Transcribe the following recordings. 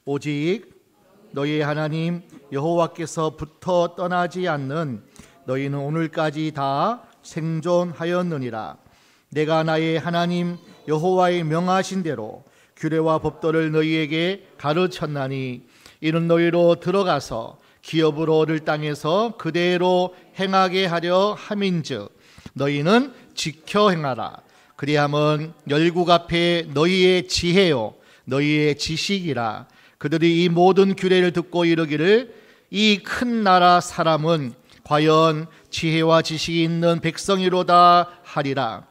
오직 너희 하나님 여호와께서부터 떠나지 않는 너희는 오늘까지 다 생존하였느니라. 내가 나의 하나님 여호와의 명하신 대로 규례와 법도를 너희에게 가르쳤나니 이는 너희로 들어가서 기업으로 얻을 땅에서 그대로 행하게 하려 함인즉 너희는 지켜 행하라. 그리하면 열국 앞에 너희의 지혜요 너희의 지식이라. 그들이 이 모든 규례를 듣고 이르기를 이 큰 나라 사람은 과연 지혜와 지식이 있는 백성이로다 하리라.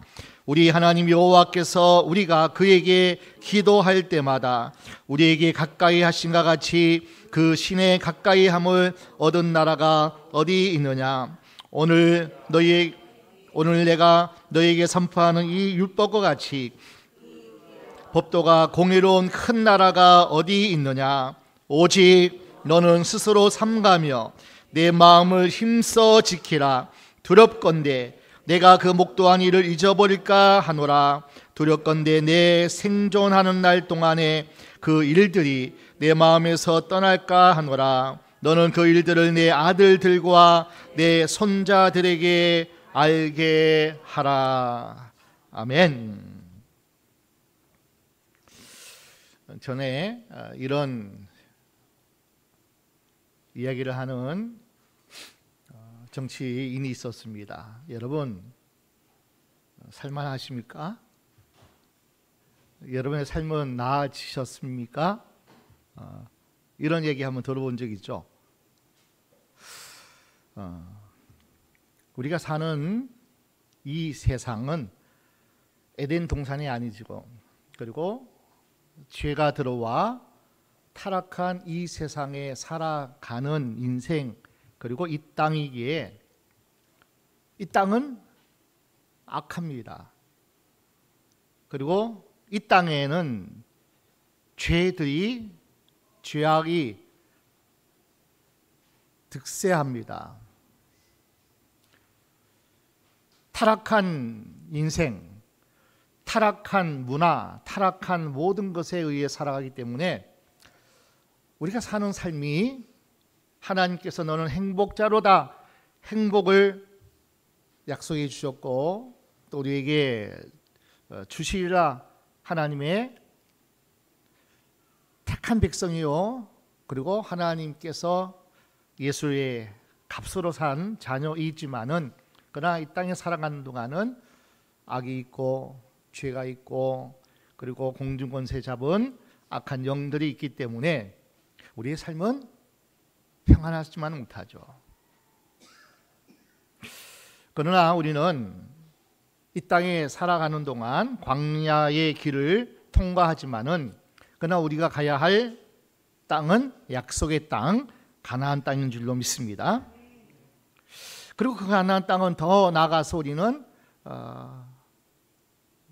우리 하나님 여호와께서 우리가 그에게 기도할 때마다 우리에게 가까이 하신과 같이 그 신의 가까이 함을 얻은 나라가 어디 있느냐. 오늘 내가 너희에게 선포하는 이 율법과 같이 법도가 공의로운 큰 나라가 어디 있느냐. 오직 너는 스스로 삼가며 내 마음을 힘써 지키라. 두렵건대 내가 그 목도한 일을 잊어버릴까 하노라. 두렵건대 내 생존하는 날 동안에 그 일들이 내 마음에서 떠날까 하노라. 너는 그 일들을 내 아들들과 내 손자들에게 알게 하라. 아멘. 전에 이런 이야기를 하는 정치인이 있었습니다. 여러분 살만하십니까? 여러분의 삶은 나아지셨습니까? 이런 얘기 한번 들어본 적 있죠? 우리가 사는 이 세상은 에덴 동산이 아니지고 그리고 죄가 들어와 타락한 이 세상에 살아가는 인생 그리고 이 땅이기에 이 땅은 악합니다. 그리고 이 땅에는 죄악이 득세합니다. 타락한 인생, 타락한 문화, 타락한 모든 것에 의해 살아가기 때문에 우리가 사는 삶이 하나님께서 너는 행복자로다 행복을 약속해 주셨고 또 우리에게 주시리라. 하나님의 택한 백성이요 그리고 하나님께서 예수의 값으로 산 자녀이지만은 그러나 이 땅에 살아가는 동안은 악이 있고 죄가 있고 그리고 공중권세 잡은 악한 영들이 있기 때문에 우리의 삶은 평안하지만 못하죠. 그러나 우리는 이 땅에 살아가는 동안 광야의 길을 통과하지만은 그러나 우리가 가야 할 땅은 약속의 땅 가나안 땅인 줄로 믿습니다. 그리고 그 가나안 땅은 더 나아가서 우리는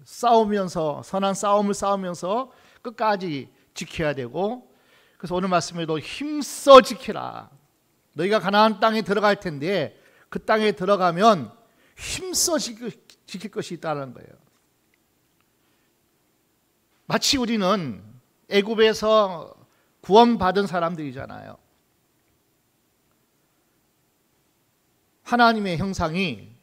싸우면서 선한 싸움을 싸우면서 끝까지 지켜야 되고 그래서 오늘 말씀에도 힘써 지키라. 너희가 가나안 땅에 들어갈 텐데 그 땅에 들어가면 힘써 지킬 것이 있다는 거예요. 마치 우리는 애굽에서 구원받은 사람들이잖아요. 하나님의 형상이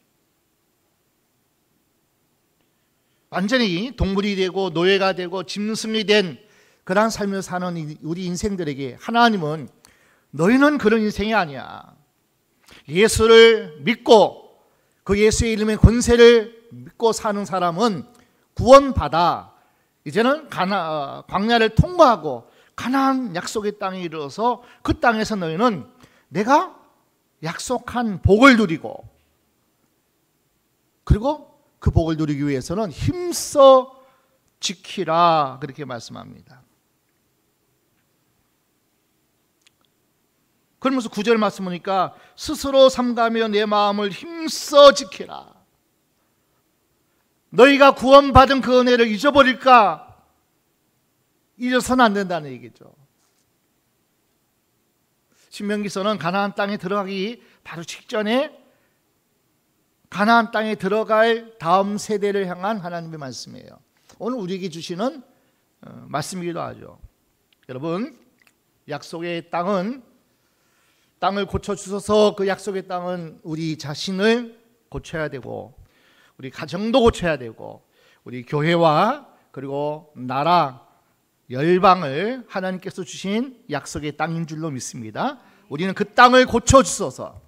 완전히 동물이 되고 노예가 되고 짐승이 된 그러한 삶을 사는 우리 인생들에게 하나님은 너희는 그런 인생이 아니야. 예수를 믿고 그 예수의 이름의 권세를 믿고 사는 사람은 구원받아 이제는 광야를 통과하고 가나안 약속의 땅에 이르러서 그 땅에서 너희는 내가 약속한 복을 누리고 그리고 그 복을 누리기 위해서는 힘써 지키라 그렇게 말씀합니다. 그러면서 9절 말씀 보니까 스스로 삼가며 내 마음을 힘써 지키라. 너희가 구원받은 그 은혜를 잊어버릴까? 잊어서는 안 된다는 얘기죠. 신명기서는 가나안 땅에 들어가기 바로 직전에 가나안 땅에 들어갈 다음 세대를 향한 하나님의 말씀이에요. 오늘 우리에게 주시는 말씀이기도 하죠. 여러분 약속의 땅을 고쳐주셔서 그 약속의 땅은 우리 자신을 고쳐야 되고 우리 가정도 고쳐야 되고 우리 교회와 그리고 나라 열방을 하나님께서 주신 약속의 땅인 줄로 믿습니다. 우리는 그 땅을 고쳐주셔서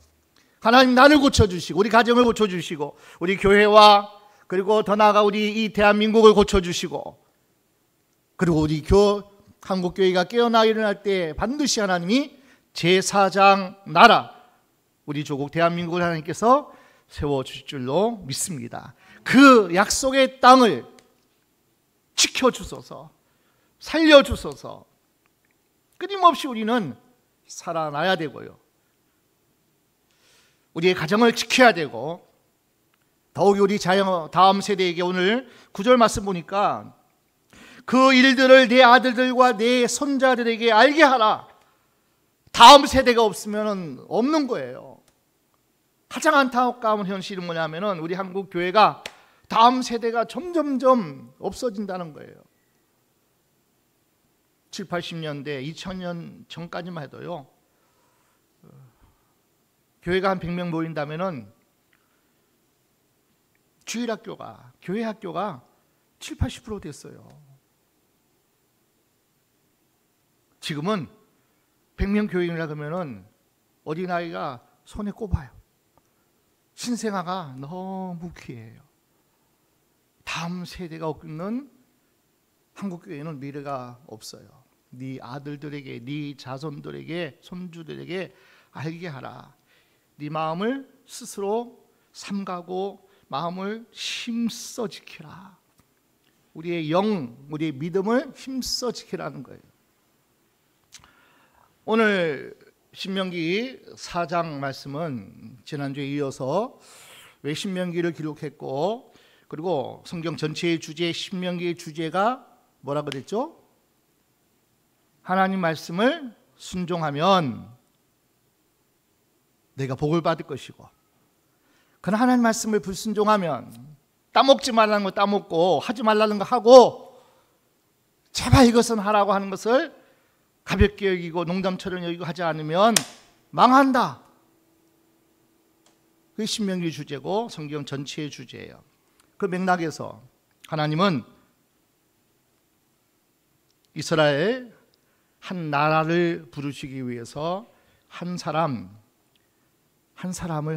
하나님 나를 고쳐주시고 우리 가정을 고쳐주시고 우리 교회와 그리고 더 나아가 우리 이 대한민국을 고쳐주시고 그리고 우리 한국교회가 깨어나 일어날 때 반드시 하나님이 제4장 나라 우리 조국 대한민국을 하나님께서 세워주실 줄로 믿습니다. 그 약속의 땅을 지켜주소서 살려주소서. 끊임없이 우리는 살아나야 되고요 우리의 가정을 지켜야 되고 더욱이 우리 다음 세대에게 오늘 9절 말씀 보니까 그 일들을 내 아들들과 내 손자들에게 알게 하라. 다음 세대가 없으면 없는 거예요. 가장 안타까운 현실은 뭐냐면 우리 한국 교회가 다음 세대가 점점점 없어진다는 거예요. 7, 80년대 2000년 전까지만 해도요 교회가 한 100명 모인다면 주일학교가 교회 학교가 7, 80% 됐어요. 지금은 100명 교인이라 그러면 어린아이가 손에 꼽아요. 신생아가 너무 귀해요. 다음 세대가 없는 한국교회는 미래가 없어요. 네 아들들에게 네 자손들에게 손주들에게 알게 하라. 네 마음을 스스로 삼가고 마음을 힘써 지키라. 우리의 우리의 믿음을 힘써 지키라는 거예요. 오늘 신명기 4장 말씀은 지난주에 이어서 왜 신명기를 기록했고 그리고 성경 전체의 주제 신명기의 주제가 뭐라고 그랬죠? 하나님 말씀을 순종하면 내가 복을 받을 것이고 그러나 하나님 말씀을 불순종하면 따먹지 말라는 거 따먹고 하지 말라는 거 하고 제발 이것은 하라고 하는 것을 가볍게 여기고 농담처럼 여기고 하지 않으면 망한다. 그게 신명기 주제고 성경 전체의 주제예요. 그 맥락에서 하나님은 이스라엘 한 나라를 부르시기 위해서 한 사람을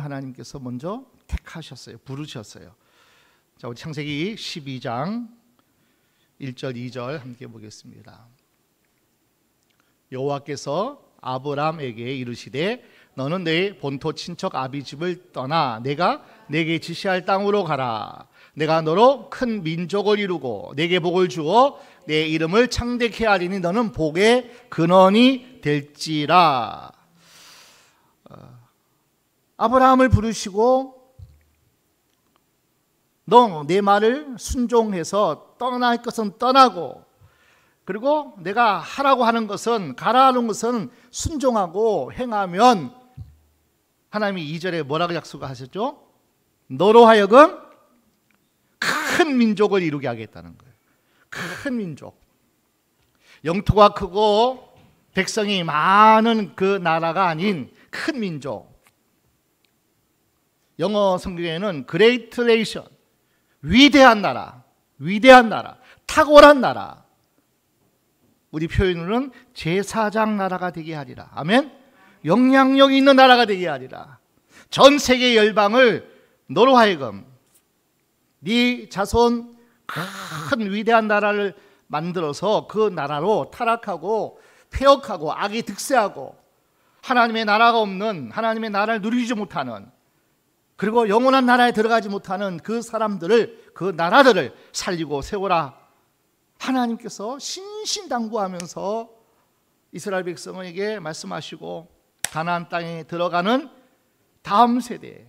하나님께서 먼저 택하셨어요. 부르셨어요. 자, 우리 창세기 12장 1절 2절 함께 보겠습니다. 여호와께서 아브람에게 이르시되 너는 내 본토 친척 아비집을 떠나 내가 내게 지시할 땅으로 가라. 내가 너로 큰 민족을 이루고 내게 복을 주어 내 이름을 창대케 하리니 너는 복의 근원이 될지라. 아브라함을 부르시고 너 내 말을 순종해서 떠날 것은 떠나고 그리고 내가 하라고 하는 것은 가라 하는 것은 순종하고 행하면 하나님이 2절에 뭐라고 약속하셨죠? 너로 하여금 큰 민족을 이루게 하겠다는 거예요. 큰 민족. 영토가 크고 백성이 많은 그 나라가 아닌 큰 민족. 영어 성경에는 Great Nation, 위대한 나라, 탁월한 나라. 우리 표현으로는 제4장 나라가 되게 하리라. 아멘. 영향력 있는 나라가 되게 하리라. 전 세계 열방을 너로 하여금 네 자손 큰 위대한 나라를 만들어서 그 나라로 타락하고 폐역하고 악이 득세하고 하나님의 나라가 없는 하나님의 나라를 누리지 못하는 그리고 영원한 나라에 들어가지 못하는 그 사람들을 그 나라들을 살리고 세워라. 하나님께서 신신당부하면서 이스라엘 백성에게 말씀하시고 가나안 땅에 들어가는 다음 세대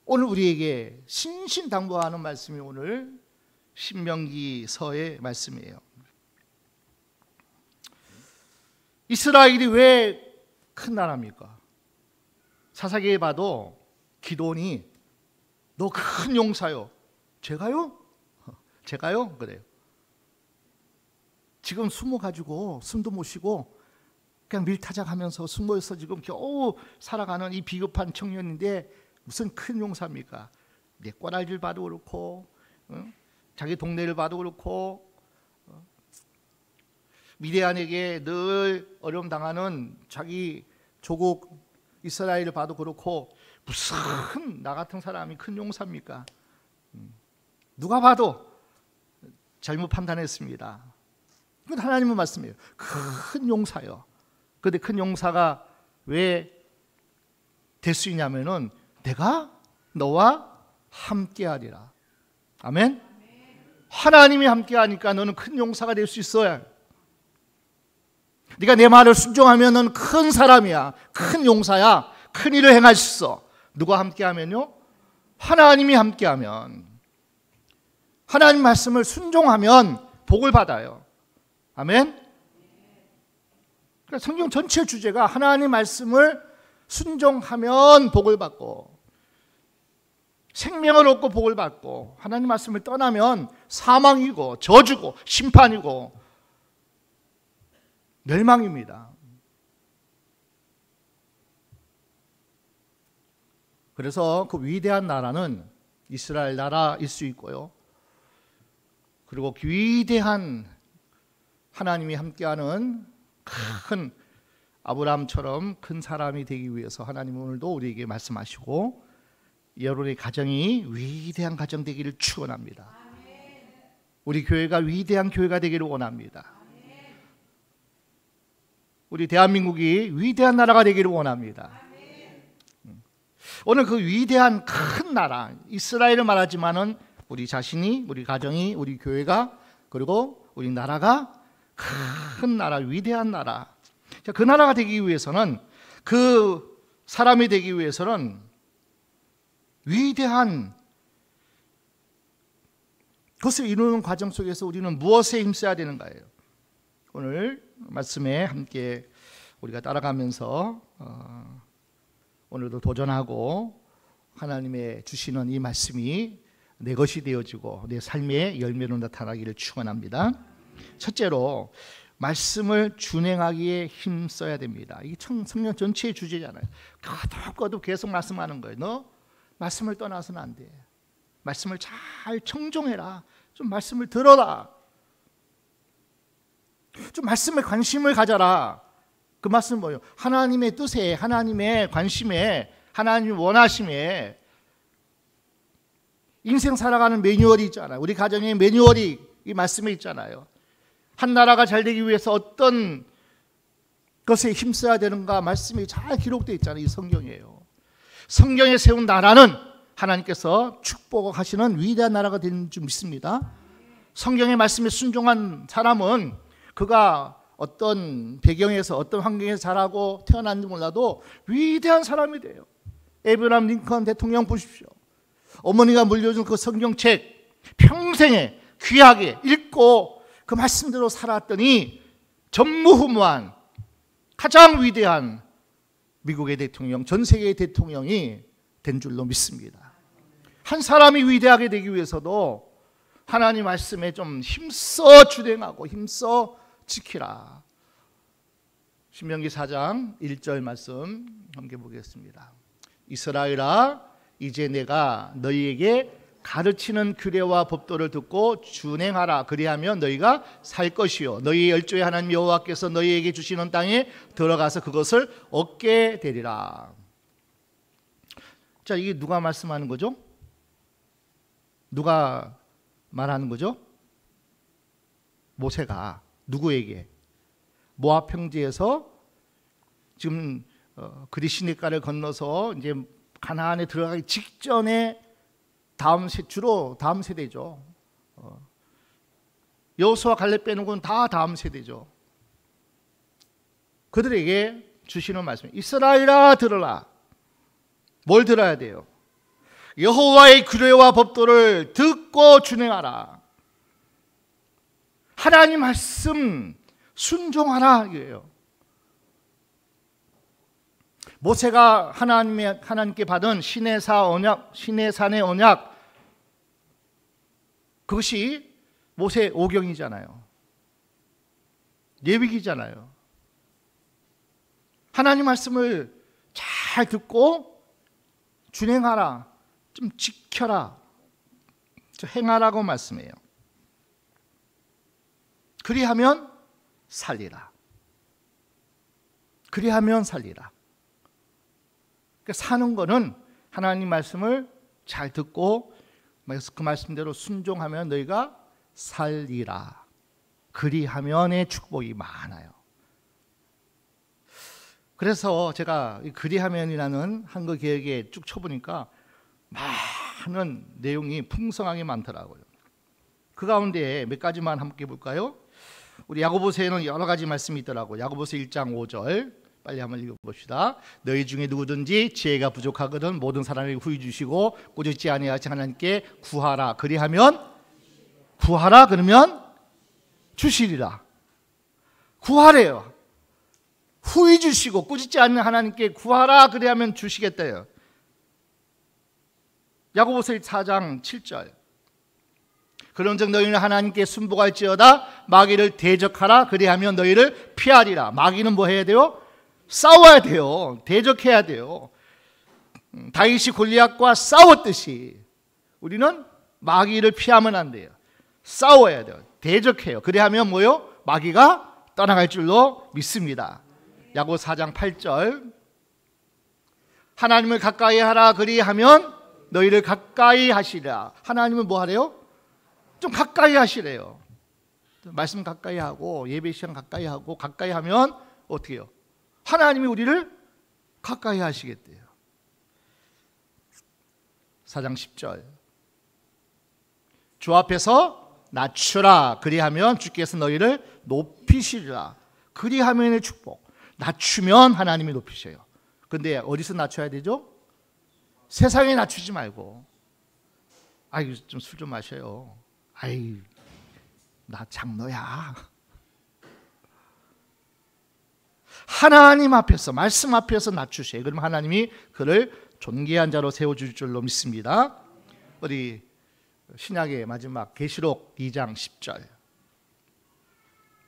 오늘 우리에게 신신당부하는 말씀이 오늘 신명기서의 말씀이에요. 이스라엘이 왜 큰 나라입니까? 사사기에 봐도 기도니 너 큰 용사요. 제가요? 그래요. 지금 숨어 가지고 숨도 못 쉬고 그냥 밀타작하면서 숨어서 지금 겨우 살아가는 이 비겁한 청년인데 무슨 큰 용사입니까? 내 꼬라지를 봐도 그렇고 자기 동네를 봐도 그렇고 미디안에게 늘 어려움 당하는 자기 조국 이스라엘을 봐도 그렇고 무슨 나 같은 사람이 큰 용사입니까? 누가 봐도 잘못 판단했습니다. 이건 하나님의 말씀이에요. 큰 용사요. 그런데 큰 용사가 왜 될 수 있냐면은 내가 너와 함께하리라. 아멘. 하나님이 함께하니까 너는 큰 용사가 될 수 있어요. 네가 내 말을 순종하면은 큰 사람이야, 큰 용사야, 큰 일을 행할 수 있어. 누가 함께하면요? 하나님이 함께하면, 하나님 말씀을 순종하면 복을 받아요. 아멘. 그러니까 성경 전체 주제가 하나님 말씀을 순종하면 복을 받고, 생명을 얻고 복을 받고, 하나님 말씀을 떠나면 사망이고 저주고 심판이고 멸망입니다. 그래서 그 위대한 나라는 이스라엘 나라일 수 있고요. 그리고 위대한 하나님이 함께하는 큰 아브라함처럼 큰 사람이 되기 위해서 하나님은 오늘도 우리에게 말씀하시고 여러분의 가정이 위대한 가정 되기를 축원합니다. 우리 교회가 위대한 교회가 되기를 원합니다. 우리 대한민국이 위대한 나라가 되기를 원합니다. 오늘 그 위대한 큰 나라 이스라엘을 말하지만은 우리 자신이, 우리 가정이, 우리 교회가, 그리고 우리 나라가 큰 나라, 위대한 나라. 그 나라가 되기 위해서는, 그 사람이 되기 위해서는 위대한 그것을 이루는 과정 속에서 우리는 무엇에 힘써야 되는가예요. 오늘 말씀에 함께 우리가 따라가면서 오늘도 도전하고 하나님의 주시는 이 말씀이 내 것이 되어지고 내 삶의 열매로 나타나기를 축원합니다. 첫째로 말씀을 준행하기에 힘써야 됩니다. 이게 성경 전체의 주제잖아요. 거듭 계속 말씀하는 거예요. 너 말씀을 떠나서는 안 돼. 말씀을 잘 청종해라. 좀 말씀을 들어라. 좀 말씀에 관심을 가져라. 그 말씀은 뭐예요? 하나님의 뜻에, 하나님의 관심에, 하나님의 원하심에 인생 살아가는 매뉴얼이 있잖아요. 우리 가정의 매뉴얼이 이 말씀에 있잖아요. 한 나라가 잘 되기 위해서 어떤 것에 힘써야 되는가 말씀이 잘 기록되어 있잖아요. 이 성경이에요. 성경에 세운 나라는 하나님께서 축복하시는 위대한 나라가 되는 줄 믿습니다. 성경의 말씀에 순종한 사람은 그가 어떤 배경에서 어떤 환경에서 자라고 태어났는지 몰라도 위대한 사람이 돼요. 에브라함 링컨 대통령 보십시오. 어머니가 물려준 그 성경책 평생에 귀하게 읽고 그 말씀대로 살았더니 전무후무한 가장 위대한 미국의 대통령, 전 세계의 대통령이 된 줄로 믿습니다. 한 사람이 위대하게 되기 위해서도 하나님 말씀에 좀 힘써 준행하고 힘써 지키라. 신명기 4장 1절 말씀 함께 보겠습니다. 이스라엘아, 이제 내가 너희에게 가르치는 규례와 법도를 듣고 준행하라. 그리하면 너희가 살 것이요 너희 열조의 하나님 여호와께서 너희에게 주시는 땅에 들어가서 그것을 얻게 되리라. 자, 이게 누가 말씀하는 거죠? 누가 말하는 거죠? 모세가 누구에게? 모압 평지에서 지금 그리시니가를 건너서 이제 가나안에 들어가기 직전에 주로 다음 세대죠. 여호수아 갈렙 빼는 건 다 다음 세대죠. 그들에게 주시는 말씀, 이스라엘아 들으라. 뭘 들어야 돼요? 여호와의 규례와 법도를 듣고 준행하라. 하나님 말씀 순종하라 이거예요. 모세가 하나님께 받은 시내산 언약, 그것이 모세 오경이잖아요. 예비기잖아요. 하나님 말씀을 잘 듣고 준행하라, 좀 지켜라, 행하라고 말씀해요. 그리하면 살리라. 그리하면 살리라. 그러니까 사는 거는 하나님 말씀을 잘 듣고 그 말씀대로 순종하면 너희가 살리라. 그리하면의 축복이 많아요. 그래서 제가 그리하면이라는 한글 개혁에 쭉 쳐보니까 많은 내용이 풍성하게 많더라고요. 그 가운데 몇 가지만 함께 볼까요? 우리 야고보서에는 여러 가지 말씀이 있더라고요. 야고보서 1장 5절 빨리 한번 읽어봅시다. 너희 중에 누구든지 지혜가 부족하거든 모든 사람에게 후히 주시고 꾸짖지 아니하시 하나님께 구하라. 그리하면 구하라 그러면 주시리라. 구하래요. 후히 주시고 꾸짖지 않는 하나님께 구하라 그리하면 주시겠대요. 야고보서 4장 7절 그런즉 너희는 하나님께 순복할지어다 마귀를 대적하라. 그리하면 너희를 피하리라. 마귀는 뭐 해야 돼요? 싸워야 돼요. 대적해야 돼요. 다윗이 골리앗과 싸웠듯이 우리는 마귀를 피하면 안 돼요. 싸워야 돼요. 대적해요. 그리하면 뭐요? 마귀가 떠나갈 줄로 믿습니다. 야고보서 4장 8절 하나님을 가까이 하라. 그리하면 너희를 가까이 하시리라. 하나님은 뭐 하래요? 좀 가까이 하시래요. 말씀 가까이 하고 예배 시간 가까이 하고 가까이 하면 어떻게 해요? 하나님이 우리를 가까이 하시겠대요. 4장 10절 주 앞에서 낮추라. 그리하면 주께서 너희를 높이시리라. 그리하면의 축복. 낮추면 하나님이 높이셔요. 근데 어디서 낮춰야 되죠? 세상에 낮추지 말고 아이 좀 술 좀 마셔요. 아이 나 장로야. 하나님 앞에서 말씀 앞에서 낮추셔요. 그럼 하나님이 그를 존귀한 자로 세워줄 줄로 믿습니다. 우리 신약의 마지막 계시록 2장 10절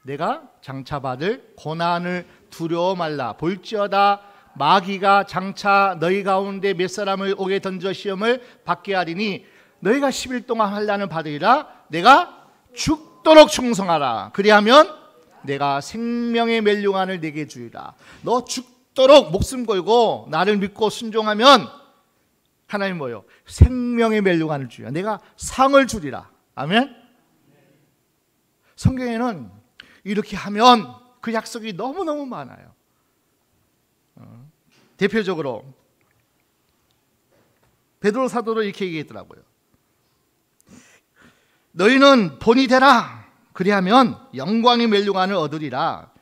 내가 장차받을 고난을 두려워 말라. 볼지어다 마귀가 장차 너희 가운데 몇 사람을 옥에 던져 시험을 받게 하리니 너희가 10일 동안 환난을 받으리라. 내가 죽도록 충성하라. 그리하면 내가 생명의 멸류관을 내게 주리라. 너 죽도록 목숨 걸고 나를 믿고 순종하면 하나님 뭐요? 생명의 멸류관을 주리라. 내가 상을 주리라. 아멘. 성경에는 이렇게 하면 그 약속이 너무너무 많아요. 대표적으로 베드로 사도로 이렇게 얘기했더라고요. 너희는 본이 되라. 그리하면 영광의 멸류관을 얻으리라.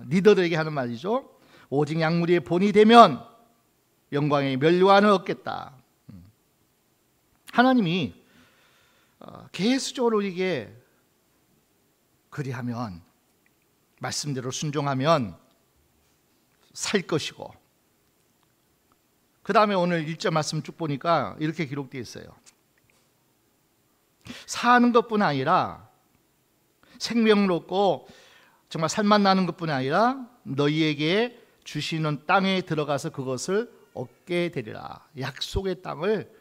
리더들에게 하는 말이죠. 오직 약물의 본이 되면 영광의 멸류관을 얻겠다. 하나님이 계속적으로 이게 그리하면 말씀대로 순종하면 살 것이고 그 다음에 오늘 1절 말씀 쭉 보니까 이렇게 기록되어 있어요. 사는 것뿐 아니라 생명을 얻고 정말 살만 나는 것뿐 아니라 너희에게 주시는 땅에 들어가서 그것을 얻게 되리라. 약속의 땅을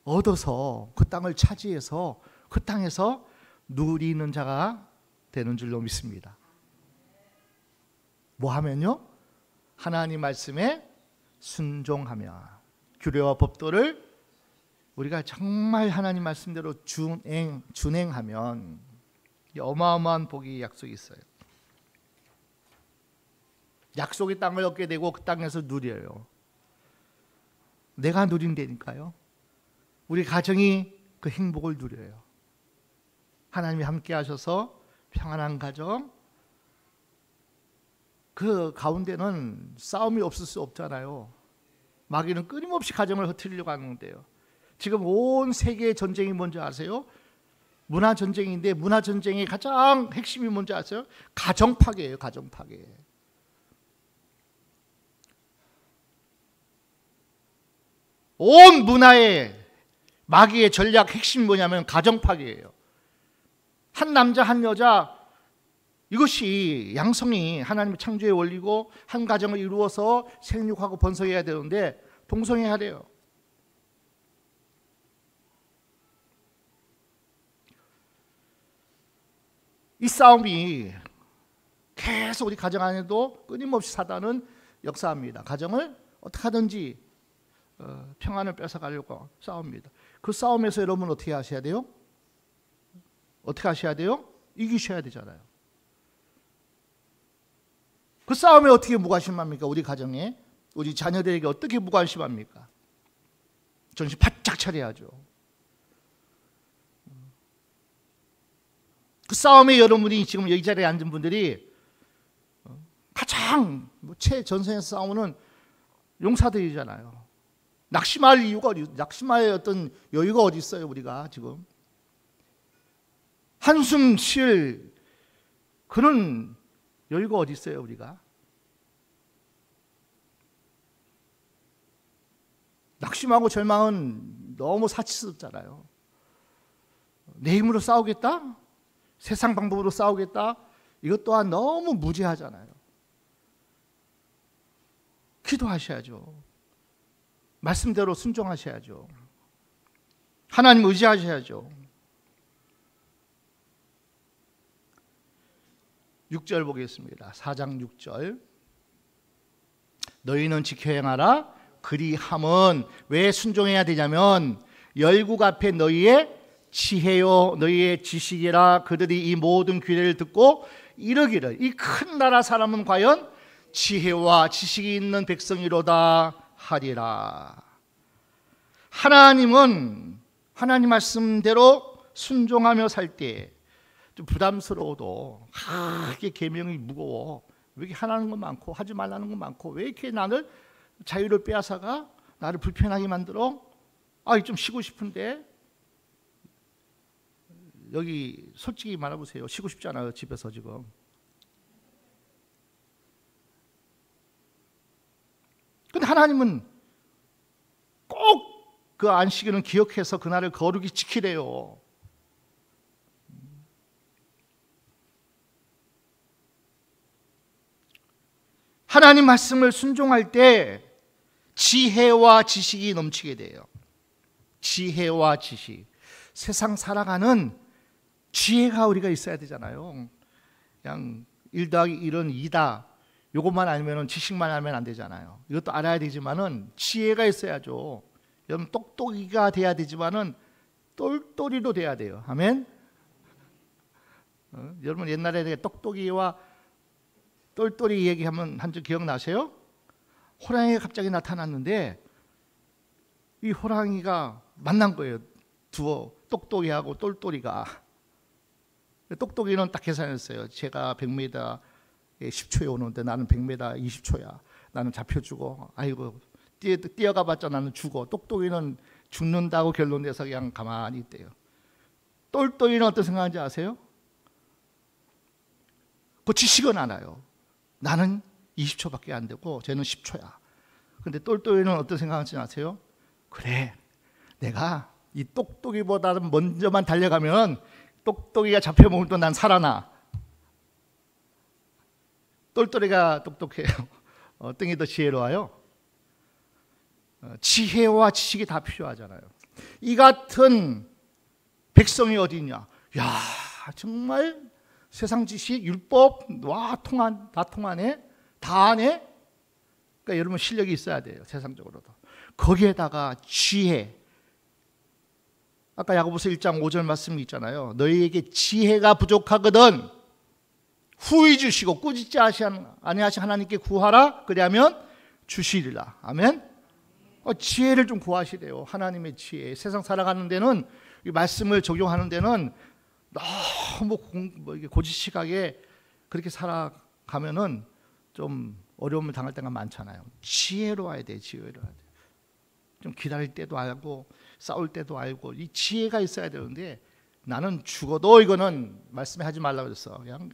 얻어서 그 땅을 차지해서 그 땅에서 누리는 자가 되는 줄로 믿습니다. 뭐 하면요? 하나님 말씀에 순종하며 규례와 법도를 우리가 정말 하나님 말씀대로 준행하면 어마어마한 복이 약속이 있어요. 약속의 땅을 얻게 되고 그 땅에서 누려요. 내가 누린다니까요. 우리 가정이 그 행복을 누려요. 하나님이 함께 하셔서 평안한 가정, 그 가운데는 싸움이 없을 수 없잖아요. 마귀는 끊임없이 가정을 흐트리려고 하는데요. 지금 온 세계의 전쟁이 뭔지 아세요? 문화 전쟁인데 문화 전쟁의 가장 핵심이 뭔지 아세요? 가정 파괴예요. 가정 파괴. 온 문화의 마귀의 전략 핵심이 뭐냐면 가정 파괴예요. 한 남자 한 여자 이것이 양성이 하나님의 창조의 원리고 한 가정을 이루어서 생육하고 번성해야 되는데 동성애해야 돼요. 이 싸움이 계속 우리 가정 안에도 끊임없이 사단은 역사합니다. 가정을 어떻게 하든지 평안을 뺏어가려고 싸웁니다. 그 싸움에서 여러분 어떻게 하셔야 돼요? 어떻게 하셔야 돼요? 이기셔야 되잖아요. 그 싸움에 어떻게 무관심합니까? 우리 가정에, 우리 자녀들에게 어떻게 무관심합니까? 정신 바짝 차려야죠. 그 싸움에 여러분이 지금 여기 자리에 앉은 분들이 가장 최전선에서 싸우는 용사들이잖아요. 낙심할 이유가 낙심할 어떤 여유가 어디 있어요? 우리가 지금 한숨 쉴 그런 여유가 어디 있어요? 우리가 낙심하고 절망은 너무 사치스럽잖아요. 내 힘으로 싸우겠다? 세상 방법으로 싸우겠다? 이것 또한 너무 무지하잖아요. 기도하셔야죠. 말씀대로 순종하셔야죠. 하나님 의지하셔야죠. 6절 보겠습니다. 4장 6절. 너희는 지켜 행하라. 그리함은 왜 순종해야 되냐면 열국 앞에 너희의 지혜요 너희의 지식이라. 그들이 이 모든 규례를 듣고 이르기를 이 큰 나라 사람은 과연 지혜와 지식이 있는 백성이로다 하리라. 하나님은 하나님 말씀대로 순종하며 살 때 좀 부담스러워도 이게 계명이 무거워, 왜 이렇게 하라는 건 많고 하지 말라는 건 많고 왜 이렇게 나를 자유를 빼앗아가 나를 불편하게 만들어? 좀 쉬고 싶은데. 여기 솔직히 말해보세요. 쉬고 싶지 않아요? 집에서 지금. 근데 하나님은 꼭 그 안식일은 기억해서 그날을 거룩히 지키래요. 하나님 말씀을 순종할 때 지혜와 지식이 넘치게 돼요. 지혜와 지식. 세상 살아가는 지혜가 우리가 있어야 되잖아요. 그냥 1 더하기 1은 2다. 이것만 알면, 지식만 알면 안 되잖아요. 이것도 알아야 되지만은 지혜가 있어야죠. 여러분 똑똑이가 돼야 되지만은 똘똘이도 돼야 돼요. 아멘. 여러분 옛날에 똑똑이와 똘똘이 얘기하면 한 줄 기억나세요? 호랑이가 갑자기 나타났는데 이 호랑이가 만난 거예요. 두어 똑똑이하고 똘똘이가. 똑똑이는 딱 계산했어요. 제가 100m 10초에 오는데 나는 100m 20초야. 나는 잡혀주고 아이고 뛰어가 봤자 나는 죽어. 똑똑이는 죽는다고 결론내서 그냥 가만히 있대요. 똘똘이는 어떤 생각인지 아세요? 그 지식은 알아요. 나는 20초밖에 안 되고 쟤는 10초야. 근데 똘똘이는 어떤 생각인지 아세요? 그래, 내가 이 똑똑이보다는 먼저만 달려가면 똑똑이가 잡혀먹을 또 난 살아나. 똘똘이가 똑똑해요. 어떤 게 더 지혜로워요? 지혜와 지식이 다 필요하잖아요. 이 같은 백성이 어디 있냐? 야, 정말 세상 지식, 율법 다 통하네? 다 아네? 그러니까 여러분 실력이 있어야 돼요. 세상적으로도. 거기에다가 지혜. 아까 야고보서 1장 5절 말씀이 있잖아요. 너희에게 지혜가 부족하거든 후히 주시고 꾸짖지 아니하신 하나님께 구하라. 그리하면 주시리라. 아멘. 지혜를 좀 구하시래요. 하나님의 지혜. 세상 살아가는 데는 이 말씀을 적용하는 데는 너무 고지식하게 그렇게 살아가면은 좀 어려움을 당할 때가 많잖아요. 지혜로워야 돼. 지혜로워야 돼. 좀 기다릴 때도 알고 싸울 때도 알고 이 지혜가 있어야 되는데 나는 죽어도 이거는 말씀에 하지 말라고 그랬어. 그냥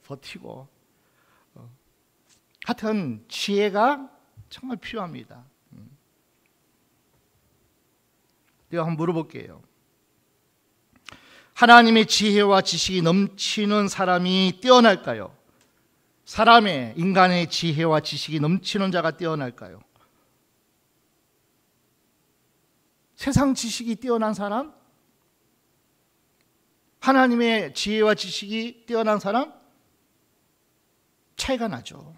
버티고. 하여튼 지혜가 정말 필요합니다. 내가 한번 물어볼게요. 하나님의 지혜와 지식이 넘치는 사람이 뛰어날까요? 인간의 지혜와 지식이 넘치는 자가 뛰어날까요? 세상 지식이 뛰어난 사람? 하나님의 지혜와 지식이 뛰어난 사람? 차이가 나죠.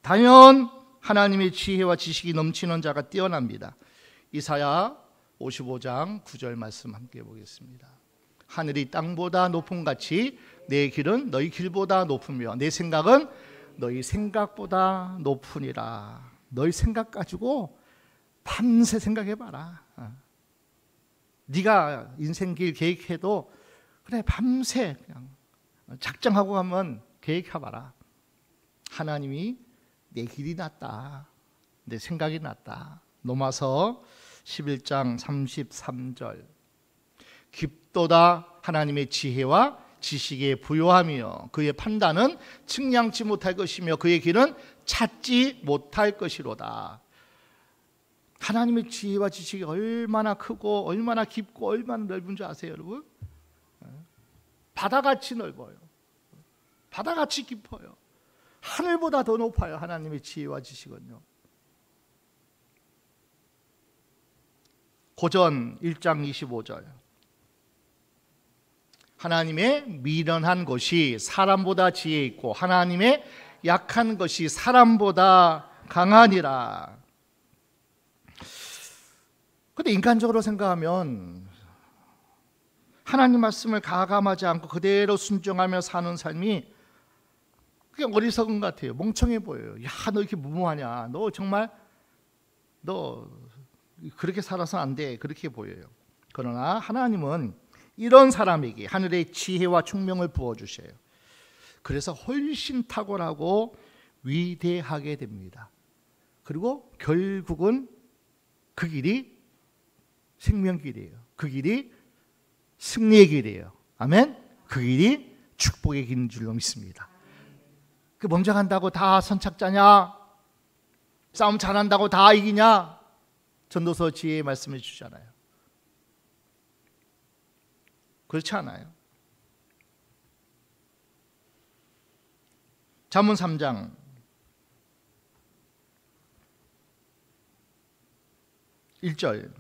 단연 하나님의 지혜와 지식이 넘치는 자가 뛰어납니다. 이사야 55장 9절 말씀 함께 보겠습니다. 하늘이 땅보다 높음 같이 내 길은 너희 길보다 높으며 내 생각은 너희 생각보다 높으니라. 너희 생각 가지고 밤새 생각해봐라. 네가 인생길 계획해도 그래 밤새 그냥 작정하고 가면 계획해봐라. 하나님이 내 길이 낫다. 내 생각이 낫다. 로마서 11장 33절 깊도다 하나님의 지혜와 지식에 부요하며 그의 판단은 측량치 못할 것이며 그의 길은 찾지 못할 것이로다. 하나님의 지혜와 지식이 얼마나 크고 얼마나 깊고 얼마나 넓은 줄 아세요, 여러분? 바다같이 넓어요. 바다같이 깊어요. 하늘보다 더 높아요, 하나님의 지혜와 지식은요. 고전 1장 25절 하나님의 미련한 것이 사람보다 지혜 있고 하나님의 약한 것이 사람보다 강하니라. 그런데 인간적으로 생각하면 하나님 말씀을 가감하지 않고 그대로 순종하며 사는 삶이 그냥 어리석은 것 같아요. 멍청해 보여요. 야, 너 이렇게 무모하냐? 너 정말 너 그렇게 살아서 안 돼. 그렇게 보여요. 그러나 하나님은 이런 사람에게 하늘의 지혜와 총명을 부어주셔요. 그래서 훨씬 탁월하고 위대하게 됩니다. 그리고 결국은 그 길이 생명길이에요. 그 길이 승리의 길이에요. 아멘. 그 길이 축복의 길인 줄로 믿습니다. 그 먼저 간다고 다 선착자냐? 싸움 잘한다고 다 이기냐? 전도서 지혜의 말씀해 주잖아요. 그렇지 않아요. 잠언 3장 1절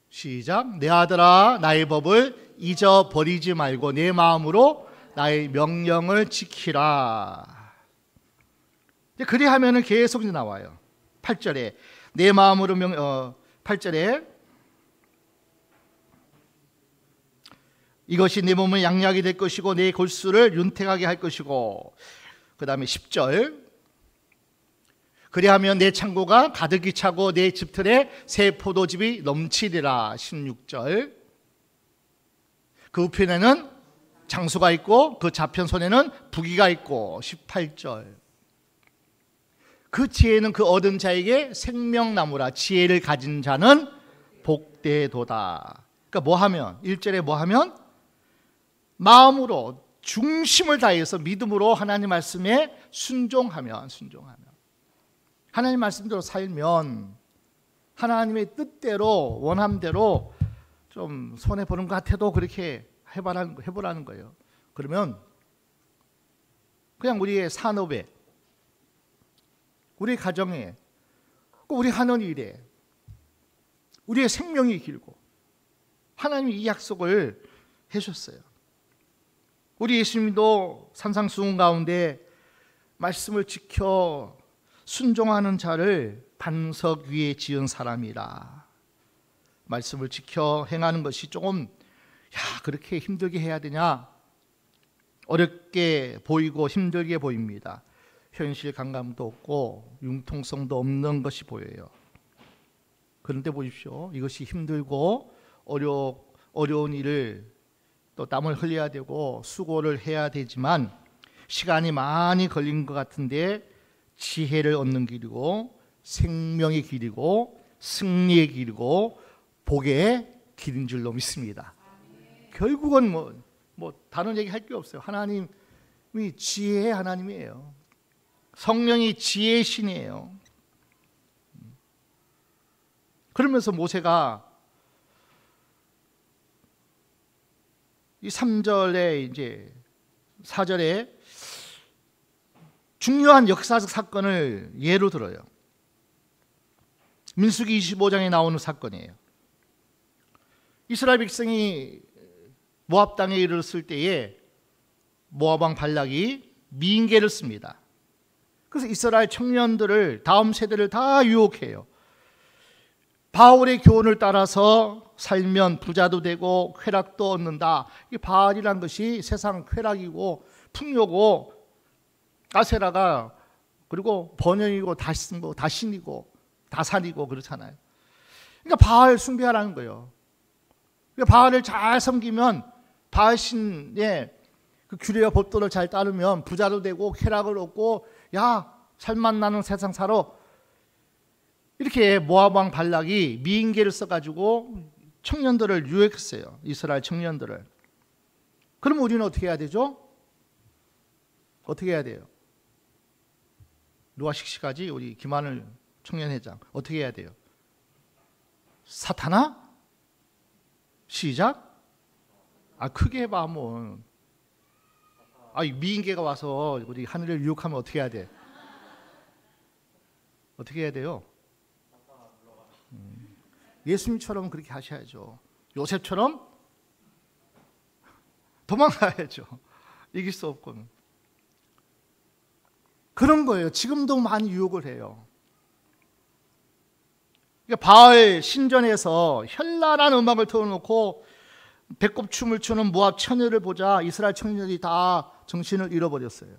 시작. 내 아들아 나의 법을 잊어버리지 말고 내 마음으로 나의 명령을 지키라. 그리하면은 계속 나와요. 8절에 내 마음으로 8절에 이것이 내 몸의 양약이 될 것이고 내 골수를 윤택하게 할 것이고, 그 다음에 10절 그리하면 내 창고가 가득히 차고 내 집틀에 새 포도즙이 넘치리라. 16절 그 우편에는 장수가 있고 그 좌편 손에는 부귀가 있고. 18절 그 지혜는 그 얻은 자에게 생명나무라. 지혜를 가진 자는 복되도다. 그러니까 뭐 하면 1절에 뭐 하면 마음으로 중심을 다해서 믿음으로 하나님 말씀에 순종하면 하나님 말씀대로 살면 하나님의 뜻대로 원함대로 좀 손해보는 것 같아도 그렇게 해보라는 거예요. 그러면 그냥 우리의 산업에, 우리 가정에, 우리 하는 일에 우리의 생명이 길고 하나님이 이 약속을 해줬어요. 우리 예수님도 산상수훈 가운데 말씀을 지켜 순종하는 자를 반석 위에 지은 사람이라. 말씀을 지켜 행하는 것이 조금 그렇게 힘들게 해야 되냐? 어렵게 보이고 힘들게 보입니다. 현실 감각도 없고 융통성도 없는 것이 보여요. 그런데 보십시오. 이것이 힘들고 어려운 일을 또 땀을 흘려야 되고 수고를 해야 되지만 시간이 많이 걸린 것 같은데 지혜를 얻는 길이고 생명의 길이고 승리의 길이고 복의 길인 줄로 믿습니다. 결국은 뭐 다른 얘기 할 게 없어요. 하나님이 지혜의 하나님이에요. 성령이 지혜의 신이에요. 그러면서 모세가 이 3절에 이제 4절에 중요한 역사적 사건을 예로 들어요. 민수기 25장에 나오는 사건이에요. 이스라엘 백성이 모압 땅에 이르렀을 때에 모압 왕 발락이 미인계를 씁니다. 그래서 이스라엘 청년들을, 다음 세대를 다 유혹해요. 바알의 교훈을 따라서 살면 부자도 되고 쾌락도 얻는다. 이 바알이란 것이 세상 쾌락이고 풍요고 아세라가 그리고 번영이고 다신이고 다산이고 그렇잖아요. 그러니까 바알 숭배하라는 거예요. 그러니까 바알을 잘 섬기면, 바알 신의 그 규례와 법도를 잘 따르면 부자도 되고 쾌락을 얻고, 야, 살맛 나는 세상 살아. 이렇게 모압 왕 발락이 미인계를 써가지고 청년들을 유혹했어요. 이스라엘 청년들을. 그럼 우리는 어떻게 해야 되죠? 어떻게 해야 돼요? 누가 씩씩하지? 우리 김하늘 청년회장. 어떻게 해야 돼요? 사탄아? 시작? 크게 해봐 한번. 미인계가 와서 우리 하늘을 유혹하면 어떻게 해야 돼? 어떻게 해야 돼요? 예수님처럼 그렇게 하셔야죠. 요셉처럼 도망가야죠. 이길 수 없고는. 그런 거예요. 지금도 많이 유혹을 해요. 그러니까 바알 신전에서 현란한 음악을 틀어놓고 배꼽춤을 추는 모압 처녀를 보자 이스라엘 청년들이 다 정신을 잃어버렸어요.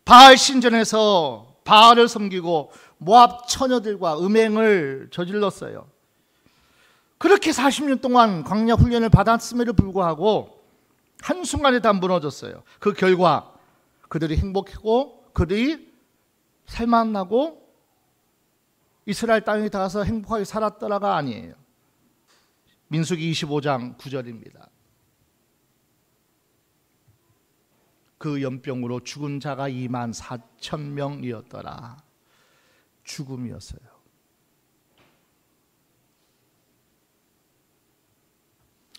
바알 신전에서 바알을 섬기고 모압 처녀들과 음행을 저질렀어요. 그렇게 40년 동안 광야 훈련을 받았음에도 불구하고 한순간에 다 무너졌어요. 그 결과 그들이 행복했고 그들이 살만나고 이스라엘 땅에 가서 행복하게 살았더라가 아니에요. 민수기 25장 9절입니다. 그 연병으로 죽은 자가 24,000명이었더라. 죽음이었어요.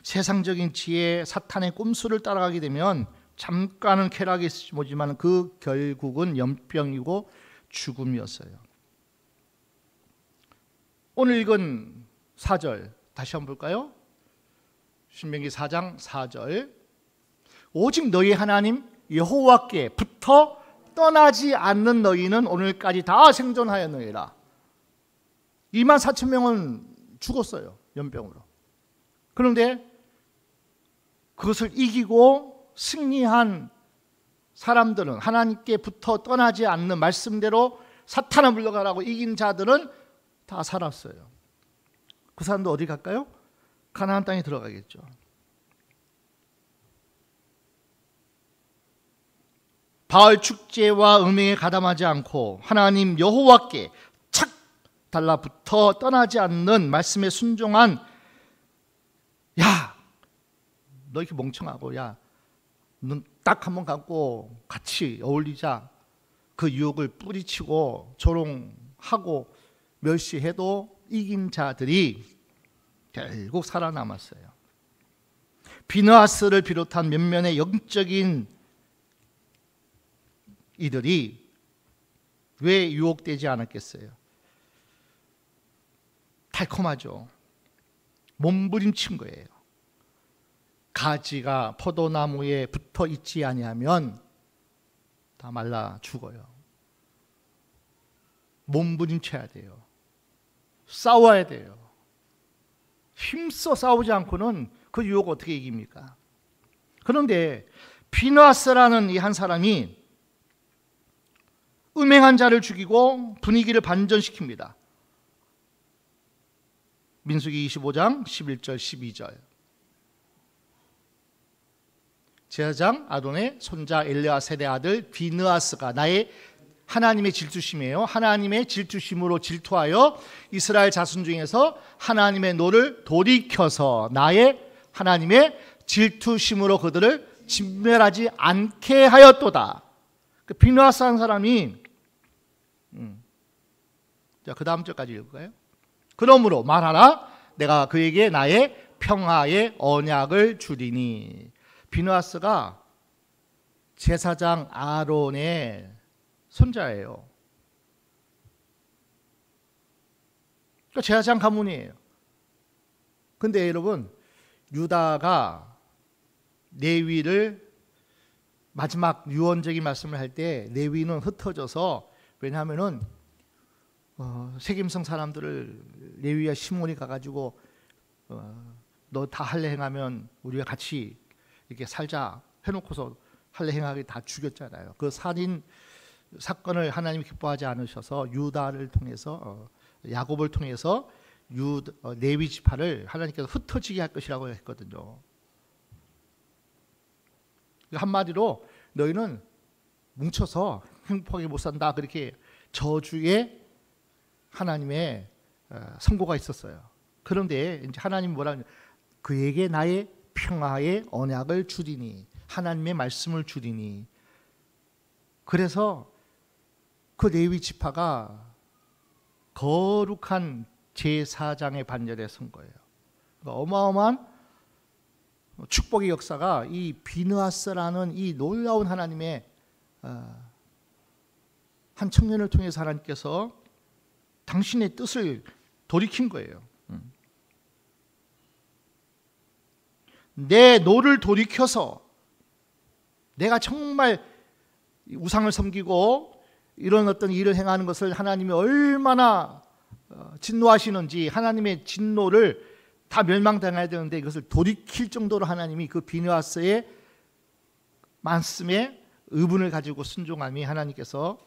세상적인 지혜, 사탄의 꼼수를 따라가게 되면 잠깐은 쾌락이 있지만 그 결국은 연병이고 죽음이었어요. 오늘 읽은 4절 다시 한번 볼까요? 신명기 4장 4절. 오직 너희 하나님 여호와께 붙어 떠나지 않는 너희는 오늘까지 다 생존하였느니라. 24,000명은 죽었어요. 연병으로. 그런데 그것을 이기고 승리한 사람들은, 하나님께 붙어 떠나지 않는 말씀대로 사탄을 물러가라고 이긴 자들은 다 살았어요. 그 사람도 어디 갈까요? 가나안 땅에 들어가겠죠. 바알 축제와 음행에 가담하지 않고 하나님 여호와께 착 달라붙어 떠나지 않는 말씀에 순종한, 야, 너 이렇게 멍청하고, 야, 눈 딱 한번 감고 같이 어울리자. 그 유혹을 뿌리치고 조롱하고 멸시해도 이긴 자들이 결국 살아남았어요. 비느하스를 비롯한 몇몇의 영적인 이들이 왜 유혹되지 않았겠어요? 달콤하죠. 몸부림친 거예요. 가지가 포도나무에 붙어 있지 아니하면 다 말라 죽어요. 몸부림쳐야 돼요. 싸워야 돼요. 힘써 싸우지 않고는 그 유혹 어떻게 이깁니까? 그런데 비느하스라는 이 한 사람이 음행한 자를 죽이고 분위기를 반전시킵니다. 민수기 25장 11절 12절. 제사장 아론의 손자 엘르아셀의 아들 비느하스가 나의 하나님의 질투심이에요. 하나님의 질투심으로 질투하여 이스라엘 자손 중에서 하나님의 노를 돌이켜서 나의 하나님의 질투심으로 그들을 진멸하지 않게 하였도다. 그 비느하스 한 사람이 자, 그 다음 절까지 읽을까요? 그러므로 말하라. 내가 그에게 나의 평화의 언약을 주리니. 비느하스가 제사장 아론의 손자예요. 그러니까 제사장 가문이에요. 근데 여러분, 유다가 레위를 마지막 유언적인 말씀을 할 때 레위는 흩어져서, 왜냐하면은 세겜성 사람들을 레위와 시몬이 가가지고 너 다 할례 행하면 우리가 같이 이렇게 살자 해놓고서 할례 행하게 다 죽였잖아요. 그 살인 사건을 하나님이 기뻐하지 않으셔서 유다를 통해서 야곱을 통해서 레위 지파를 하나님께서 흩어지게 할 것이라고 했거든요. 한마디로 너희는 뭉쳐서 행복하게 못 산다, 그렇게 저주의 하나님의 선고가 있었어요. 그런데 이제 하나님 뭐라 하냐, 그에게 나의 평화의 언약을 주리니, 하나님의 말씀을 주리니. 그래서 그 레위 지파가 거룩한 제사장의 반열에 선 거예요. 그러니까 어마어마한 축복의 역사가 이 비느하스라는 이 놀라운 하나님의 한 청년을 통해서 하나님께서 당신의 뜻을 돌이킨 거예요. 내 노를 돌이켜서 내가 정말 우상을 섬기고 이런 어떤 일을 행하는 것을 하나님이 얼마나 진노하시는지, 하나님의 진노를 다 멸망당해야 되는데 이것을 돌이킬 정도로 하나님이 그 비느하스의 말씀에 의분을 가지고 순종함이 하나님께서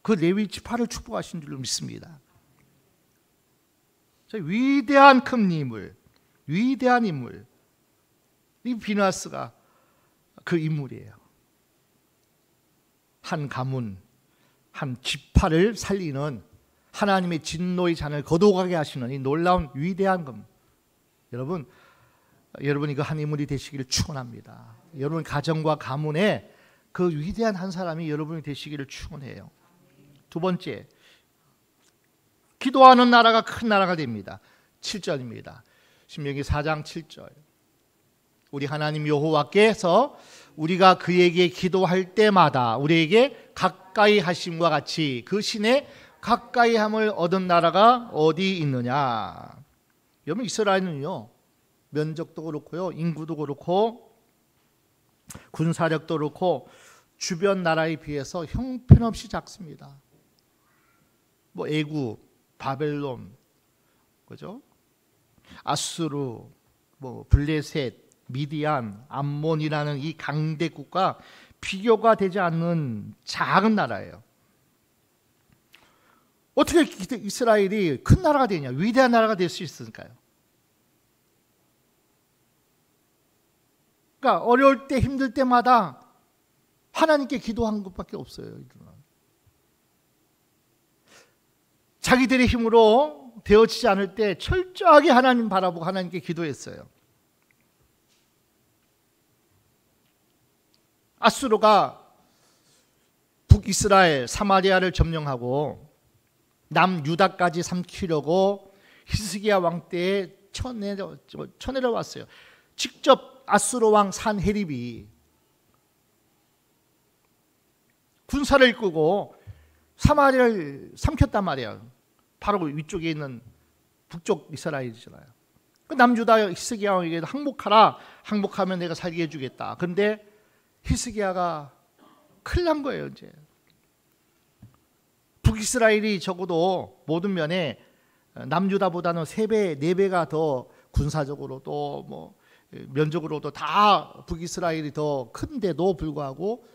그 레위 지파를 축복하신 줄로 믿습니다. 위대한 큰 인물, 위대한 인물, 이 비느하스가 그 인물이에요. 한 가문, 한 지파를 살리는 하나님의 진노의 잔을 거둬가게 하시는 이 놀라운 위대한 것. 여러분 이거 한 인물이 되시기를 축원합니다. 여러분 가정과 가문에 그 위대한 한 사람이 여러분이 되시기를 축원해요. 두 번째, 기도하는 나라가 큰 나라가 됩니다. 7절입니다. 신명기 4장 7절. 우리 하나님 여호와께서 우리가 그에게 기도할 때마다 우리에게 가까이 하심과 같이 그 신의 가까이 함을 얻은 나라가 어디 있느냐. 여러분 이스라엘은요, 면적도 그렇고요, 인구도 그렇고 군사력도 그렇고 주변 나라에 비해서 형편없이 작습니다. 뭐 애굽, 바벨론, 그죠? 아수르, 뭐 블레셋, 미디안, 암몬이라는 이 강대국과 비교가 되지 않는 작은 나라예요. 어떻게 이스라엘이 큰 나라가 되냐, 위대한 나라가 될 수 있을까요? 그러니까 어려울 때, 힘들 때마다 하나님께 기도한 것밖에 없어요. 자기들의 힘으로 되어지지 않을 때 철저하게 하나님 바라보고 하나님께 기도했어요. 아수르가 북이스라엘 사마리아를 점령하고 남유다까지 삼키려고 히스기야 왕 때에 쳐내려왔어요. 직접 아수르 왕 산헤립이 군사를 이끌고 사마리아를 삼켰단 말이에요. 바로 위쪽에 있는 북쪽 이스라엘이잖아요. 남유다 히스기야 왕에게 항복하라, 항복하면 내가 살게 해주겠다. 그런데 히스기야가 큰일 난 거예요. 이제 북이스라엘이 적어도 모든 면에 남유다보다는 3배, 4배가 더 군사적으로 또 뭐 면적으로도 다 북이스라엘이 더 큰데도 불구하고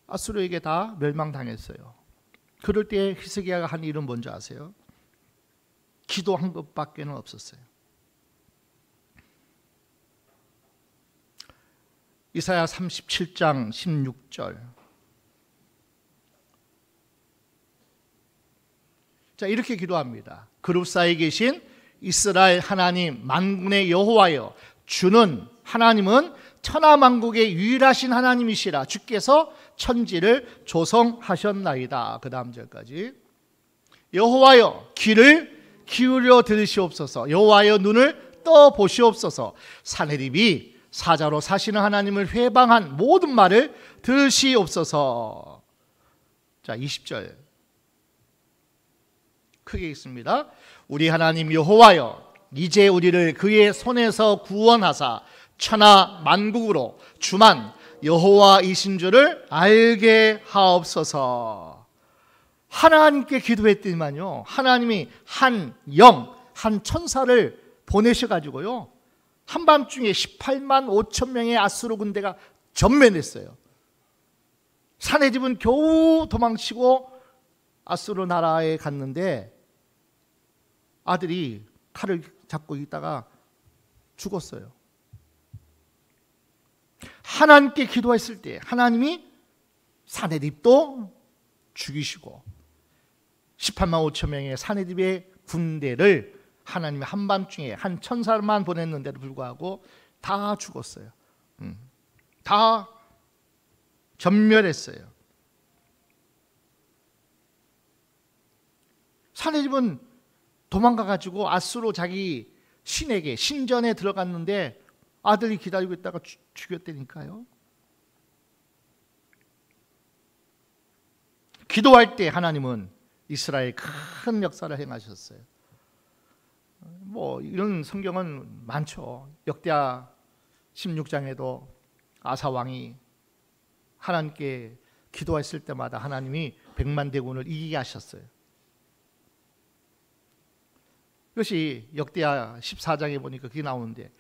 아수르에게 다 멸망당했어요. 그럴 때 히스기야가 한 일은 뭔지 아세요? 기도한 것밖에는 없었어요. 이사야 37장 16절. 자, 이렇게 기도합니다. 그룹 사이에 계신 이스라엘 하나님 만군의 여호와여, 주는 하나님은 천하만국의 유일하신 하나님이시라. 주께서 천지를 조성하셨나이다. 그 다음 절까지. 여호와여, 귀를 기울여 들으시옵소서. 여호와여, 눈을 떠보시옵소서. 사내립이 사자로 사시는 하나님을 회방한 모든 말을 들으시옵소서. 자, 20절 크게 읽습니다. 우리 하나님 여호와여, 이제 우리를 그의 손에서 구원하사 천하 만국으로 주만 여호와이신 줄을 알게 하옵소서. 하나님께 기도했더니만요, 하나님이 한 천사를 보내셔가지고요, 한밤중에 18만 5천 명의 아수르 군대가 전면했어요. 사내집은 겨우 도망치고 아수르 나라에 갔는데 아들이 칼을 잡고 있다가 죽었어요. 하나님께 기도했을 때 하나님이 사내립도 죽이시고 18만 5천 명의 사내립의 군대를 하나님이 한밤중에 한 천사만 보냈는데도 불구하고 다 죽었어요. 다 전멸했어요. 사내립은 도망가가지고 아수르 자기 신에게 신전에 들어갔는데 아들이 기다리고 있다가 죽였다니까요. 기도할 때 하나님은 이스라엘 큰 역사를 행하셨어요. 뭐 이런 성경은 많죠. 역대하 16장에도 아사 왕이 하나님께 기도했을 때마다 하나님이 100만 대군을 이기게 하셨어요. 이것이 역대하 14장에 보니까 그게 나오는데,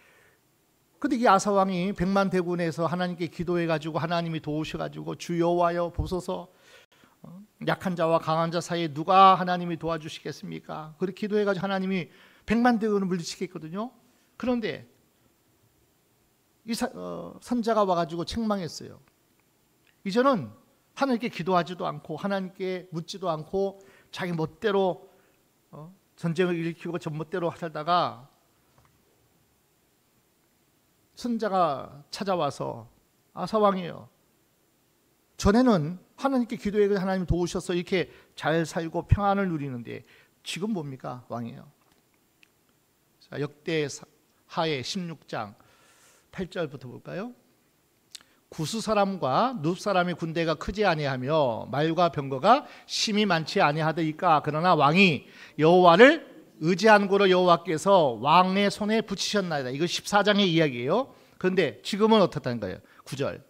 근데 이 아사 왕이 100만 대군에서 하나님께 기도해가지고 하나님이 도우셔가지고 주 여호와여 보소서, 약한 자와 강한 자 사이에 누가 하나님이 도와주시겠습니까? 그렇게 기도해가지고 하나님이 100만 대군을 물리치겠거든요. 그런데 이 선자가 와가지고 책망했어요. 이제는 하나님께 기도하지도 않고 하나님께 묻지도 않고 자기 멋대로 전쟁을 일으키고 전멋대로 살다가 선자가 찾아와서 아사왕이에요, 전에는 하나님께 기도해 하나님 도우셔서 이렇게 잘 살고 평안을 누리는데 지금 뭡니까? 왕이에요. 자, 역대하의 16장 8절부터 볼까요? 구스 사람과 눕 사람의 군대가 크지 아니하며 말과 병거가 심히 많지 아니하더이까. 그러나 왕이 여호와를 의지한 고로 여호와께서 왕의 손에 붙이셨나이다. 이거 14장의 이야기예요. 그런데 지금은 어떻다는 거예요? 9절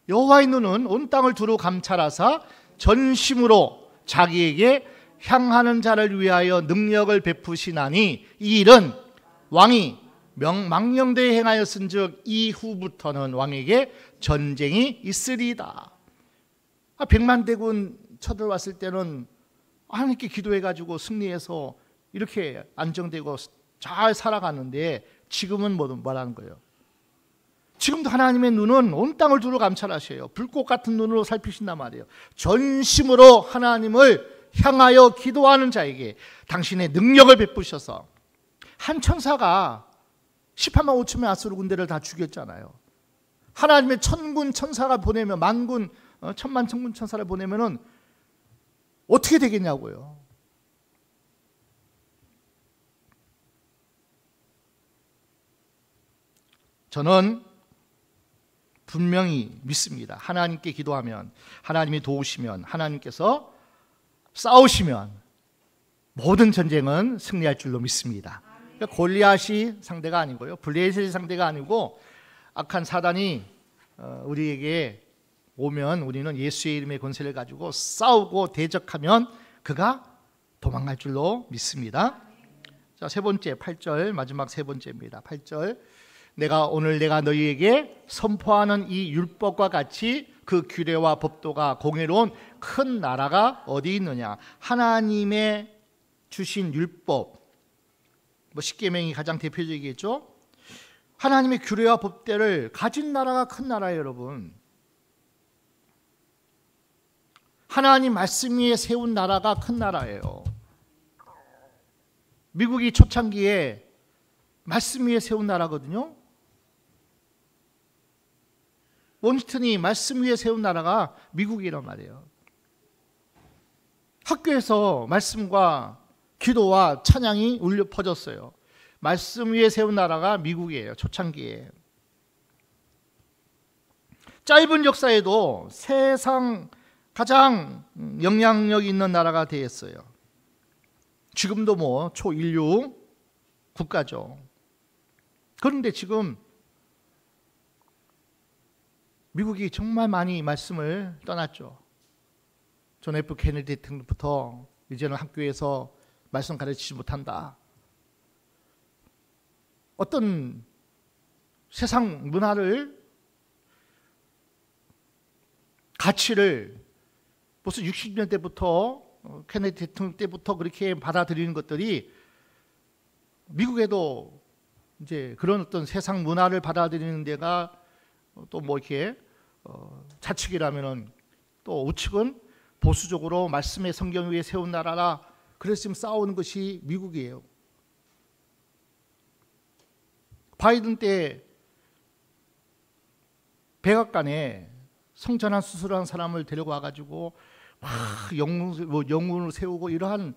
여호와의 눈은 온 땅을 두루 감찰하사 전심으로 자기에게 향하는 자를 위하여 능력을 베푸시나니 이 일은 왕이 망령되이 행하였은즉 이후부터는 왕에게 전쟁이 있으리이다. 100만 대군 쳐들어왔을 때는 하나님께 기도해가지고 승리해서 이렇게 안정되고 잘 살아가는데 지금은 뭐라는 거예요? 지금도 하나님의 눈은 온 땅을 두루 감찰하셔요. 불꽃 같은 눈으로 살피신단 말이에요. 전심으로 하나님을 향하여 기도하는 자에게 당신의 능력을 베푸셔서, 한 천사가 18만 5천 명 아수르 군대를 다 죽였잖아요. 하나님의 천군 천사가 보내면, 만군 천만 천군 천사를 보내면은 어떻게 되겠냐고요. 저는 분명히 믿습니다. 하나님께 기도하면, 하나님이 도우시면, 하나님께서 싸우시면 모든 전쟁은 승리할 줄로 믿습니다. 그러니까 골리앗이 상대가 아니고요, 블레셋이 상대가 아니고, 악한 사단이 우리에게 오면 우리는 예수의 이름의 권세를 가지고 싸우고 대적하면 그가 도망갈 줄로 믿습니다. 자, 세 번째 8절, 마지막 세 번째입니다. 8절 오늘 내가 너희에게 선포하는 이 율법과 같이 그 규례와 법도가 공의로운 큰 나라가 어디 있느냐. 하나님의 주신 율법, 십계명이 가장 대표적이겠죠. 하나님의 규례와 법대를 가진 나라가 큰 나라예요, 여러분. 하나님 말씀 위에 세운 나라가 큰 나라예요. 미국이 초창기에 말씀 위에 세운 나라거든요. 원스턴이 말씀 위에 세운 나라가 미국이란 말이에요. 학교에서 말씀과 기도와 찬양이 울려 퍼졌어요. 말씀 위에 세운 나라가 미국이에요. 초창기에. 짧은 역사에도 세상 가장 영향력 있는 나라가 되었어요. 지금도 뭐 초인류 국가죠. 그런데 지금 미국이 정말 많이 말씀을 떠났죠. 존 F 케네디 대통령부터 이제는 학교에서 말씀 가르치지 못한다. 어떤 세상 문화를, 가치를 벌써 60년대부터 케네디 대통령 때부터 그렇게 받아들이는 것들이 미국에도 이제 그런 어떤 세상 문화를 받아들이는 데가 또 뭐 이렇게 좌측이라면은 또 우측은 보수적으로 말씀의 성경 위에 세운 나라라. 그래서 지금 싸우는 것이 미국이에요. 바이든 때 백악관에 성전환 수술한 사람을 데려와 가지고 막 영문을 세우고 이러한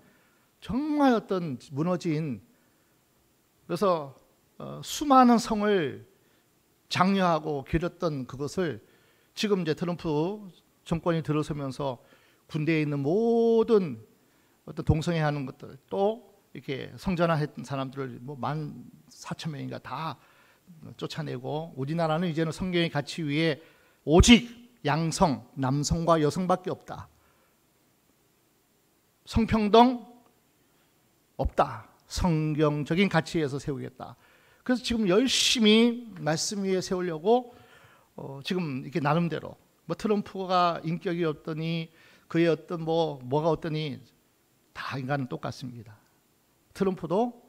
정말 어떤 무너진, 그래서 수많은 성을 장려하고 기렸던 그것을 지금 이제 트럼프 정권이 들어서면서 군대에 있는 모든 어떤 동성애하는 것들, 또 이렇게 성전환했던 사람들을 뭐 14,000명인가 다 쫓아내고, 우리나라는 이제는 성경의 가치 위에 오직 양성, 남성과 여성밖에 없다. 성평등 없다. 성경적인 가치에서 세우겠다. 그래서 지금 열심히 말씀 위에 세우려고 지금 이렇게 나름대로, 뭐 트럼프가 인격이 어떠니, 그의 어떤 뭐가 어떠니, 다 인간은 똑같습니다. 트럼프도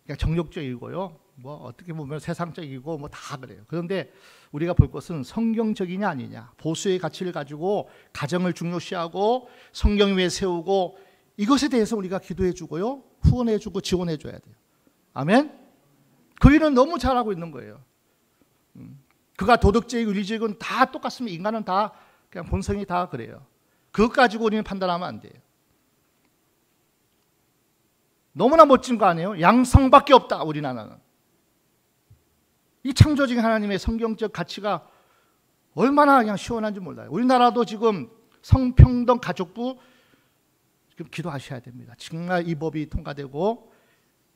그냥 정욕적이고요, 뭐 어떻게 보면 세상적이고 뭐 다 그래요. 그런데 우리가 볼 것은 성경적이냐 아니냐, 보수의 가치를 가지고 가정을 중요시하고 성경 위에 세우고, 이것에 대해서 우리가 기도해 주고요, 후원해 주고 지원해 줘야 돼요. 아멘. 그 일은 너무 잘하고 있는 거예요. 그가 도덕적이고 윤리적인 다 똑같습니다. 인간은 다 그냥 본성이 다 그래요. 그것 가지고 우리는 판단하면 안 돼요. 너무나 멋진 거 아니에요? 양성밖에 없다, 우리나라는. 이 창조적인 하나님의 성경적 가치가 얼마나 그냥 시원한지 몰라요. 우리나라도 지금 성평등 가족부 지금 기도하셔야 됩니다. 정말 이 법이 통과되고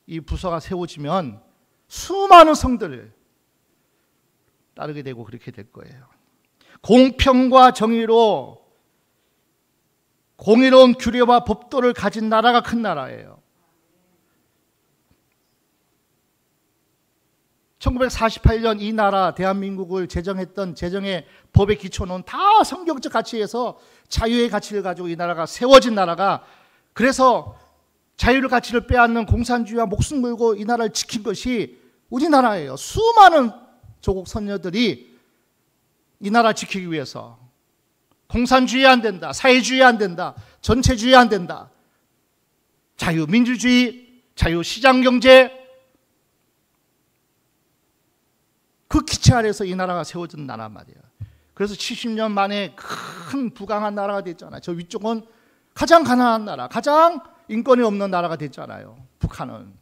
이 부서가 세워지면 수많은 성들을 따르게 되고 그렇게 될 거예요. 공평과 정의로 공의로운 규례와 법도를 가진 나라가 큰 나라예요. 1948년 이 나라 대한민국을 제정했던 제정의 법의 기초는 다 성경적 가치에서 자유의 가치를 가지고 이 나라가 세워진 나라가, 그래서 자유의 가치를 빼앗는 공산주의와 목숨 걸고 이 나라를 지킨 것이 우리나라예요. 수많은 조국 선녀들이 이 나라 지키기 위해서 공산주의 안 된다, 사회주의 안 된다, 전체주의 안 된다, 자유, 민주주의, 자유, 시장경제, 그 기체 아래서 이 나라가 세워진 나란 말이에요. 그래서 70년 만에 큰 부강한 나라가 됐잖아요. 저 위쪽은 가장 가난한 나라, 가장 인권이 없는 나라가 됐잖아요. 북한은.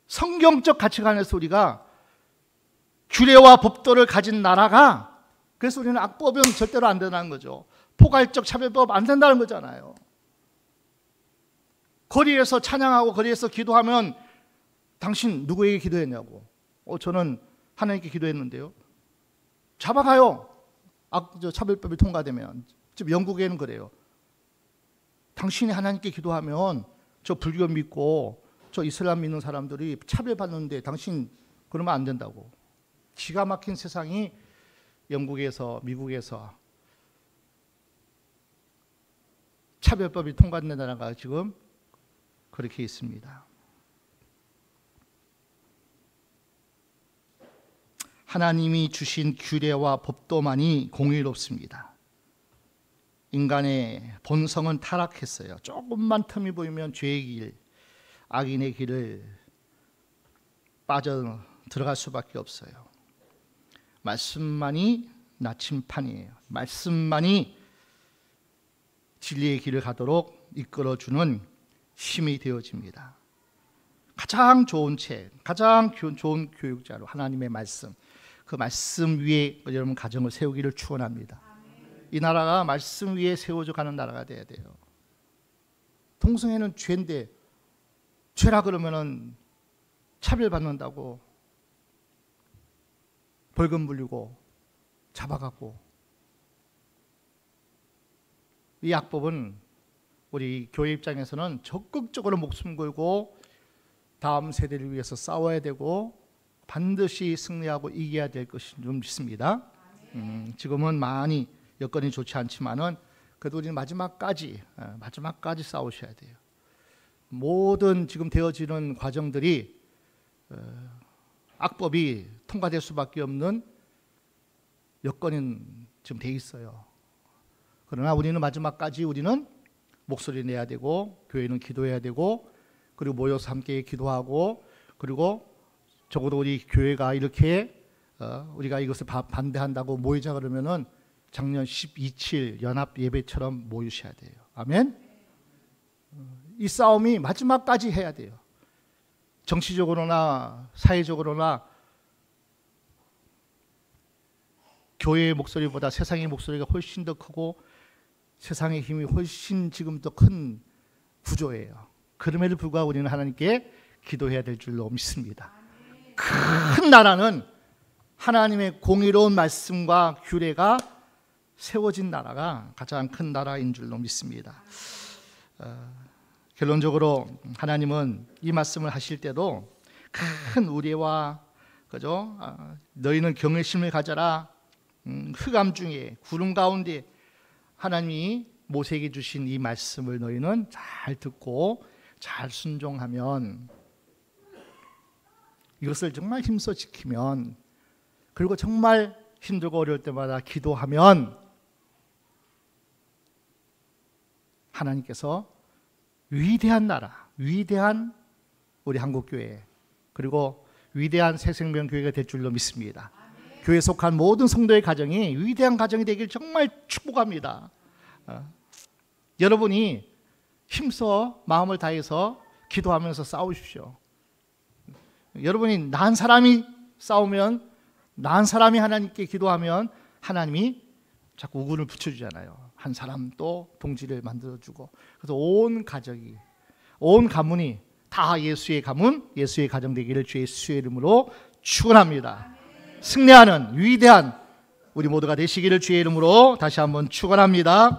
성경적 가치관에서 우리가 규례와 법도를 가진 나라가, 그래서 우리는 악법은 절대로 안 된다는 거죠. 포괄적 차별법 안 된다는 거잖아요. 거리에서 찬양하고 거리에서 기도하면 당신 누구에게 기도했냐고. 저는 하나님께 기도했는데요. 잡아가요. 차별법이 통과되면. 지금 영국에는 그래요. 당신이 하나님께 기도하면 저 불교 믿고 저 이슬람 믿는 사람들이 차별받는데 당신 그러면 안 된다고. 기가 막힌 세상이 영국에서, 미국에서 차별법이 통과된 나라가 지금 그렇게 있습니다. 하나님이 주신 규례와 법도만이 공의롭습니다. 인간의 본성은 타락했어요. 조금만 틈이 보이면 죄의 길, 악인의 길을 빠져 들어갈 수밖에 없어요. 말씀만이 나침판이에요. 말씀만이 진리의 길을 가도록 이끌어주는 힘이 되어집니다. 가장 좋은 책, 가장 좋은 교육자로 하나님의 말씀, 그 말씀 위에 여러분 가정을 세우기를 축원합니다. 이 나라가 말씀 위에 세워져 가는 나라가 돼야 돼요. 동성애는 죄인데 죄라 그러면은 차별받는다고 벌금 물리고 잡아가고, 이 악법은 우리 교회 입장에서는 적극적으로 목숨 걸고 다음 세대를 위해서 싸워야 되고 반드시 승리하고 이겨야 될 것인 줄 믿습니다. 지금은 많이 여건이 좋지 않지만은 그래도 우리는 마지막까지 싸우셔야 돼요. 모든 지금 되어지는 과정들이 악법이 통과될 수밖에 없는 여건은 지금 돼 있어요. 그러나 우리는 마지막까지 우리는 목소리 내야 되고, 교회는 기도해야 되고, 그리고 모여서 함께 기도하고, 그리고 적어도 우리 교회가 이렇게 우리가 이것을 반대한다고 모이자 그러면은 작년 12.7 연합 예배처럼 모이셔야 돼요. 아멘. 이 싸움이 마지막까지 해야 돼요. 정치적으로나 사회적으로나 교회의 목소리보다 세상의 목소리가 훨씬 더 크고 세상의 힘이 훨씬 지금 더 큰 구조예요. 그럼에도 불구하고 우리는 하나님께 기도해야 될 줄로 믿습니다. 큰 나라는 하나님의 공의로운 말씀과 규례가 세워진 나라가 가장 큰 나라인 줄로 믿습니다. 결론적으로 하나님은 이 말씀을 하실 때도 큰 우레와 그죠? 너희는 경외심을 가져라. 흑암 중에 구름 가운데 하나님이 모세에게 주신 이 말씀을 너희는 잘 듣고 잘 순종하면, 이것을 정말 힘써 지키면, 그리고 정말 힘들고 어려울 때마다 기도하면 하나님께서 위대한 나라, 위대한 우리 한국교회, 그리고 위대한 새생명교회가 될 줄로 믿습니다. 교회에 속한 모든 성도의 가정이 위대한 가정이 되길 정말 축복합니다. 여러분이 힘써 마음을 다해서 기도하면서 싸우십시오. 여러분이 난 사람이 싸우면, 난 사람이 하나님께 기도하면 하나님이 자꾸 우군을 붙여주잖아요. 한 사람 또 동지를 만들어주고, 그래서 온 가정이, 온 가문이 다 예수의 가문, 예수의 가정 되기를 주의 예수의 이름으로 축원합니다. 승리하는 위대한 우리 모두가 되시기를 주의 이름으로 다시 한번 축원합니다.